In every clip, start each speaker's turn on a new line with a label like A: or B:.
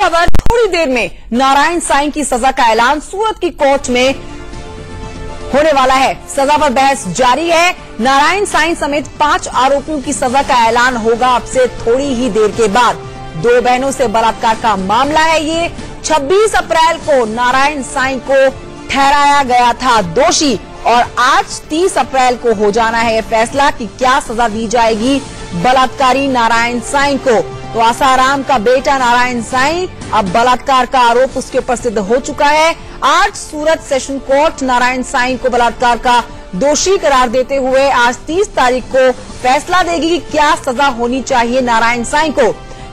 A: खबर थोड़ी देर में नारायण साईं की सजा का ऐलान सूरत की कोर्ट में होने वाला है। सजा पर बहस जारी है। नारायण साईं समेत 5 आरोपियों की सजा का ऐलान होगा अब से थोड़ी ही देर के बाद। 2 बहनों से बलात्कार का मामला है ये। 26 अप्रैल को नारायण साईं को ठहराया गया था दोषी और आज 30 अप्रैल को हो जाना है फैसला कि क्या सजा दी जाएगी बलात्कारी नारायण साईं को। तो आसाराम का बेटा नारायण साईं, अब बलात्कार का आरोप उसके ऊपर सिद्ध हो चुका है। आज सूरत सेशन कोर्ट नारायण साईं को बलात्कार का दोषी करार देते हुए आज 30 तारीख को फैसला देगी कि क्या सजा होनी चाहिए नारायण साईं को।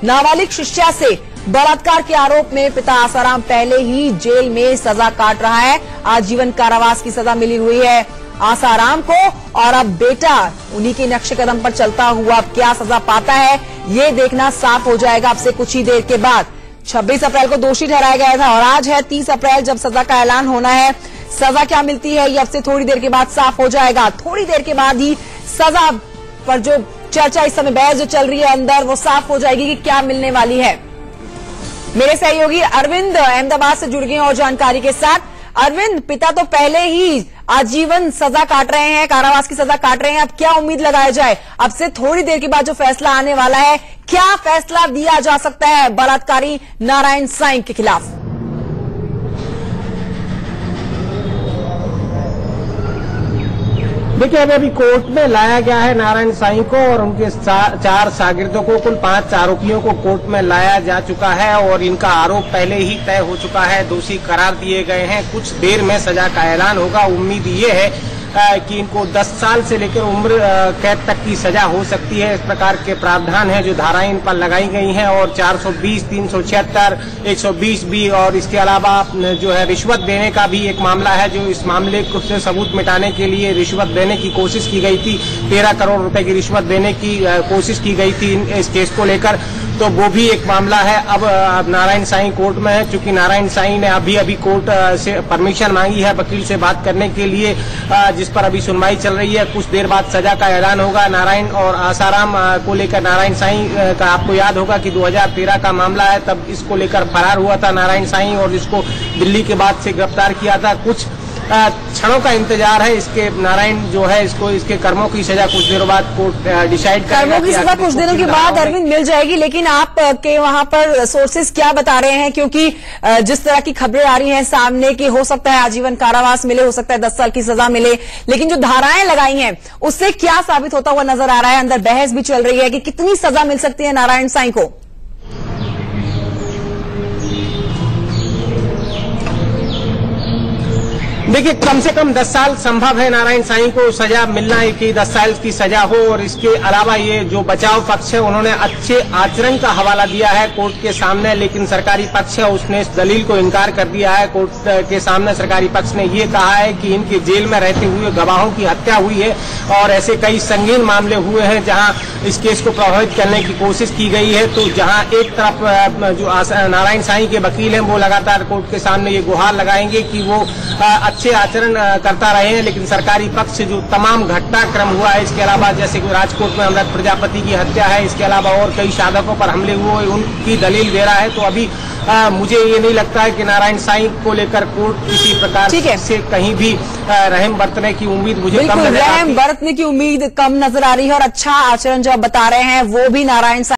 A: नाबालिग शिष्या से बलात्कार के आरोप में पिता आसाराम पहले ही जेल में सजा काट रहा है। आजीवन कारावास की सजा मिली हुई है आसाराम को और अब बेटा उन्हीं के नक्शे कदम पर चलता हुआ अब क्या सजा पाता है ये देखना साफ हो जाएगा अब से कुछ ही देर के बाद। 26 अप्रैल को दोषी ठहराया गया था और आज है 30 अप्रैल जब सजा का ऐलान होना है। सजा क्या मिलती है ये अब से थोड़ी देर के बाद साफ हो जाएगा। थोड़ी देर के बाद ही सजा पर जो चर्चा इस समय बहस जो चल रही है अंदर वो साफ हो जाएगी कि क्या मिलने वाली है। मेरे सहयोगी अरविंद अहमदाबाद से जुड़ गए और जानकारी के साथ। अरविंद, पिता तो पहले ही आजीवन सजा काट रहे हैं, कारावास की सजा काट रहे हैं, अब क्या उम्मीद लगाया जाए? अब से थोड़ी देर के बाद जो फैसला आने वाला है, क्या फैसला दिया जा सकता है बलात्कारी नारायण साईं के खिलाफ?
B: देखिए, अभी कोर्ट में लाया गया है नारायण साईं को और उनके 4 शागिर्दों को, कुल 5 आरोपियों को कोर्ट में लाया जा चुका है और इनका आरोप पहले ही तय हो चुका है, दोषी करार दिए गए हैं। कुछ देर में सजा का ऐलान होगा। उम्मीद ये है कि इनको 10 साल से लेकर उम्र कैद तक की सजा हो सकती है। इस प्रकार के प्रावधान हैं जो धाराएं इन पर लगाई गई हैं और 420, 376, 120 भी और इसके अलावा जो है रिश्वत देने का भी एक मामला है जो इस मामले को से सबूत मिटाने के लिए रिश्वत देने की कोशिश की गई थी। 13 करोड़ रुपए की रिश्वत देने की कोशिश की गई थी इस केस को लेकर, तो वो भी एक मामला है। अब नारायण साईं कोर्ट में है क्योंकि नारायण साईं ने अभी कोर्ट से परमिशन मांगी है वकील से बात करने के लिए, जिस पर अभी सुनवाई चल रही है। कुछ देर बाद सजा का ऐलान होगा। नारायण और आसाराम को लेकर नारायण साईं का आपको याद होगा कि 2013 का मामला है, तब इसको लेकर फरार हुआ था नारायण साईं और इसको दिल्ली के बाद से गिरफ्तार किया था। कुछ क्षणों का इंतजार है। इसके नारायण जो है इसको इसके कर्मों की सजा कुछ देर बाद कोर्ट डिसाइड करेगा।
A: कर्मों की सजा कुछ दिनों के बाद अरविंद मिल जाएगी, लेकिन आप के वहां पर सोर्सेज क्या बता रहे हैं? क्योंकि जिस तरह की खबरें आ रही हैं सामने कि हो सकता है आजीवन कारावास मिले, हो सकता है 10 साल की सजा मिले, लेकिन जो धाराएं लगाई हैं उससे क्या साबित होता हुआ नजर आ रहा है? अंदर बहस भी चल रही है कि कितनी सजा मिल सकती है नारायण साईं को।
B: देखिए, कम से कम 10 साल संभव है नारायण साईं को सजा मिलना है कि 10 साल की सजा हो। और इसके अलावा ये जो बचाव पक्ष है उन्होंने अच्छे आचरण का हवाला दिया है कोर्ट के सामने, लेकिन सरकारी पक्ष है उसने इस दलील को इनकार कर दिया है। कोर्ट के सामने सरकारी पक्ष ने ये कहा है कि इनके जेल में रहते हुए गवाहों की हत्या हुई है और ऐसे कई संगीन मामले हुए हैं जहां इस केस को प्रभावित करने की कोशिश की गई है। तो जहां एक तरफ जो नारायण साईं के वकील हैं वो लगातार कोर्ट के सामने ये गुहार लगाएंगे कि वो अच्छे आचरण करता रहे हैं, लेकिन सरकारी पक्ष जो तमाम घटनाक्रम हुआ है, इसके अलावा जैसे राजकोट में अमृत प्रजापति की हत्या है, इसके अलावा और कई साधकों पर हमले हुए उनकी दलील दे रहा है। तो अभी मुझे ये नहीं लगता है कि नारायण साईं को लेकर कोर्ट किसी प्रकार से कहीं भी रहम बरतने की उम्मीद मुझे कम नजर
A: रहम बरतने की उम्मीद कम नजर आ रही है और अच्छा आचरण जो आप बता रहे हैं वो भी नारायण